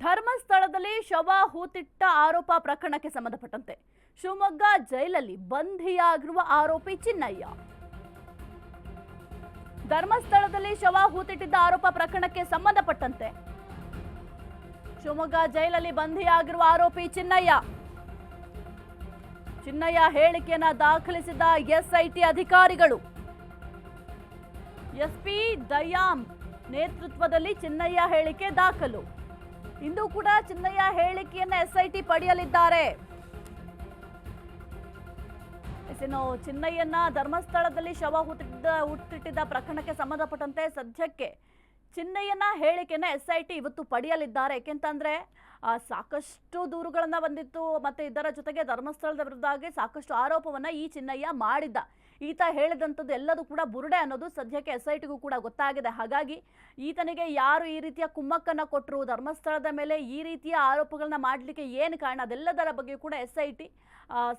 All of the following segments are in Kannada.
ಧರ್ಮಸ್ಥಳದಲ್ಲಿ ಶವ ಹೂತಿಟ್ಟ ಆರೋಪ ಪ್ರಕರಣಕ್ಕೆ ಸಂಬಂಧಪಟ್ಟಂತೆ ಶಿವಮೊಗ್ಗ ಜೈಲಲ್ಲಿ ಬಂಧಿಯಾಗಿರುವ ಆರೋಪಿ ಚಿನ್ನಯ್ಯ. ಧರ್ಮಸ್ಥಳದಲ್ಲಿ ಶವ ಹೂತಿಟ್ಟಿದ್ದ ಆರೋಪ ಪ್ರಕರಣಕ್ಕೆ ಸಂಬಂಧಪಟ್ಟಂತೆ ಶಿವಮೊಗ್ಗ ಜೈಲಲ್ಲಿ ಬಂಧಿಯಾಗಿರುವ ಆರೋಪಿ ಚಿನ್ನಯ್ಯ ಹೇಳಿಕೆಯನ್ನ ದಾಖಲಿಸಿದ ಎಸ್ಐಟಿ ಅಧಿಕಾರಿಗಳು. ಎಸ್ಪಿ ದಯಾಮ್ ನೇತೃತ್ವದಲ್ಲಿ ಚಿನ್ನಯ್ಯ ಹೇಳಿಕೆ ದಾಖಲು. ಇಂದು ಕೂಡ ಚಿನ್ನಯ್ಯ ಹೇಳಿಕೆಯನ್ನ ಎಸ್ಐಟಿ ಪಡೆಯಲಿದ್ದಾರೆ. ಚಿನ್ನಯ್ಯನ ಧರ್ಮಸ್ಥಳದಲ್ಲಿ ಶವ ಹೂತಿಟ್ಟಿದ್ದ ಪ್ರಕರಣಕ್ಕೆ ಸಂಬಂಧಪಟ್ಟಂತೆ ಸದ್ಯಕ್ಕೆ ಚಿನ್ನಯ್ಯನ ಹೇಳಿಕೆಯನ್ನ ಎಸ್ಐಟಿ ಇವತ್ತು ಪಡೆಯಲಿದ್ದಾರೆ. ಯಾಕೆಂತಂದ್ರೆ ಸಾಕಷ್ಟು ದೂರುಗಳನ್ನ ಬಂದಿತ್ತು, ಮತ್ತೆ ಇದರ ಜೊತೆಗೆ ಧರ್ಮಸ್ಥಳದ ವಿರುದ್ಧವಾಗಿ ಸಾಕಷ್ಟು ಆರೋಪವನ್ನ ಈ ಚಿನ್ನಯ್ಯ ಮಾಡಿದ್ದ. ಈತ ಹೇಳಿದಂಥದ್ದು ಎಲ್ಲದೂ ಕೂಡ ಬುರುಡೆ ಅನ್ನೋದು ಸದ್ಯಕ್ಕೆ ಎಸ್ಐಟಿಗೂ ಕೂಡ ಗೊತ್ತಾಗಿದೆ. ಹಾಗಾಗಿ ಈತನಿಗೆ ಯಾರು ಈ ರೀತಿಯ ಕುಮ್ಮಕ್ಕನ್ನ ಕೊಟ್ಟರು, ಧರ್ಮಸ್ಥಳದ ಮೇಲೆ ಈ ರೀತಿಯ ಆರೋಪಗಳನ್ನ ಮಾಡಲಿಕ್ಕೆ ಏನು ಕಾರಣ, ಅದೆಲ್ಲದರ ಬಗ್ಗೆ ಕೂಡ ಎಸ್ಐಟಿ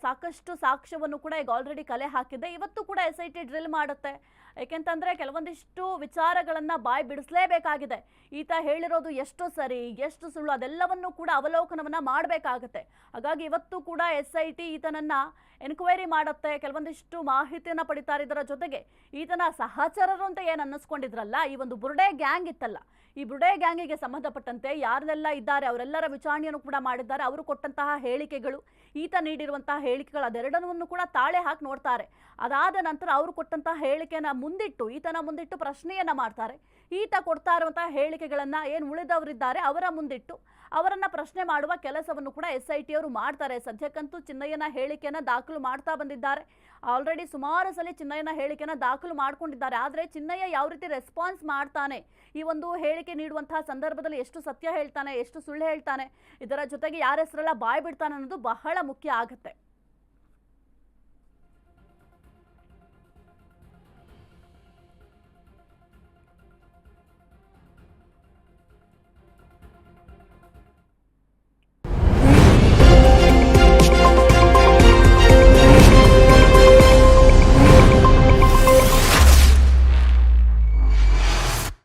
ಸಾಕಷ್ಟು ಸಾಕ್ಷ್ಯವನ್ನು ಕೂಡ ಈಗ ಆಲ್ರೆಡಿ ಕಲೆ ಹಾಕಿದೆ. ಇವತ್ತು ಕೂಡ ಎಸ್ಐಟಿ ಡ್ರಿಲ್ ಮಾಡುತ್ತೆ. ಯಾಕೆಂತಂದ್ರೆ ಕೆಲವೊಂದಿಷ್ಟು ವಿಚಾರಗಳನ್ನ ಬಾಯಿ ಬಿಡಿಸಲೇಬೇಕಾಗಿದೆ. ಈತ ಹೇಳಿರೋದು ಎಷ್ಟು ಸರಿ ಎಷ್ಟು ಸುಳ್ಳು ಅದೆಲ್ಲವನ್ನು ಕೂಡ ಅವಲೋಕನವನ್ನ ಮಾಡಬೇಕಾಗುತ್ತೆ. ಹಾಗಾಗಿ ಇವತ್ತು ಕೂಡ ಎಸ್ಐಟಿ ಈತನನ್ನ ಎನ್ಕ್ವೈರಿ ಮಾಡುತ್ತೆ, ಕೆಲವೊಂದಿಷ್ಟು ಮಾಹಿತಿಯನ್ನ ಪಡಿತಾರೆ. ಇದರ ಜೊತೆಗೆ ಈತನ ಸಹಚರರು ಅಂತ ಏನು ಅನ್ನಿಸ್ಕೊಂಡಿದ್ರಲ್ಲ, ಈ ಒಂದು ಬುರುಡೆ ಗ್ಯಾಂಗ್ ಇತ್ತಲ್ಲ, ಈ ಬುರುಡೆ ಗ್ಯಾಂಗಿಗೆ ಸಂಬಂಧಪಟ್ಟಂತೆ ಯಾರೆಲ್ಲ ಇದ್ದಾರೆ ಅವರೆಲ್ಲರ ವಿಚಾರಣೆಯನ್ನು ಕೂಡ ಮಾಡಿದ್ದಾರೆ. ಅವರು ಕೊಟ್ಟಂತಹ ಹೇಳಿಕೆಗಳು, ಈತ ನೀಡಿರುವಂತಹ ಹೇಳಿಕೆಗಳು ಅದೆರಡನ್ನೂ ಕೂಡ ತಾಳೆ ಹಾಕಿ ನೋಡ್ತಾರೆ. ಅದಾದ ನಂತರ ಅವರು ಕೊಟ್ಟಂತಹ ಹೇಳಿಕೆಯನ್ನ ಮುಂದಿಟ್ಟು ಈತನ ಮುಂದಿಟ್ಟು ಪ್ರಶ್ನೆಯನ್ನ ಮಾಡ್ತಾರೆ. ಈತ ಕೊಡ್ತಾ ಇರುವಂತಹ ಹೇಳಿಕೆಗಳನ್ನ ಏನು ಉಳಿದವರಿದ್ದಾರೆ ಅವರ ಮುಂದಿಟ್ಟು ಅವರನ್ನ ಪ್ರಶ್ನೆ ಮಾಡುವ ಕೆಲಸವನ್ನು ಕೂಡ ಎಸ್ಐಟಿ ಅವರು ಮಾಡ್ತಾರೆ. ಸದ್ಯಕ್ಕಂತೂ ಚಿನ್ನಯ್ಯನ ಹೇಳಿಕೆಯನ್ನ ದಾಖಲು ಮಾಡ್ತಾ ಬಂದಿದ್ದಾರೆ. ಆಲ್ರೆಡಿ ಸುಮಾರು ಸಲ ಚಿನ್ನಯ್ಯನ ಹೇಳಿಕೆಯನ್ನ ದಾಖಲು ಮಾಡ್ಕೊಂಡಿದ್ದಾರೆ. ಆದರೆ ಚಿನ್ನಯ್ಯ ಯಾವ ರೀತಿ ರೆಸ್ಪಾನ್ಸ್ ಮಾಡ್ತಾನೆ, ಈ ಒಂದು ಹೇಳಿಕೆ ನೀಡುವಂತಹ ಸಂದರ್ಭದಲ್ಲಿ ಎಷ್ಟು ಸತ್ಯ ಹೇಳ್ತಾನೆ, ಎಷ್ಟು ಸುಳ್ಳು ಹೇಳ್ತಾನೆ, ಇದರ ಜೊತೆಗೆ ಯಾರ ಹೆಸರೆಲ್ಲ ಬಾಯ್ ಬಿಡ್ತಾನೆ ಅನ್ನೋದು ಬಹಳ ಮುಖ್ಯ ಆಗುತ್ತೆ.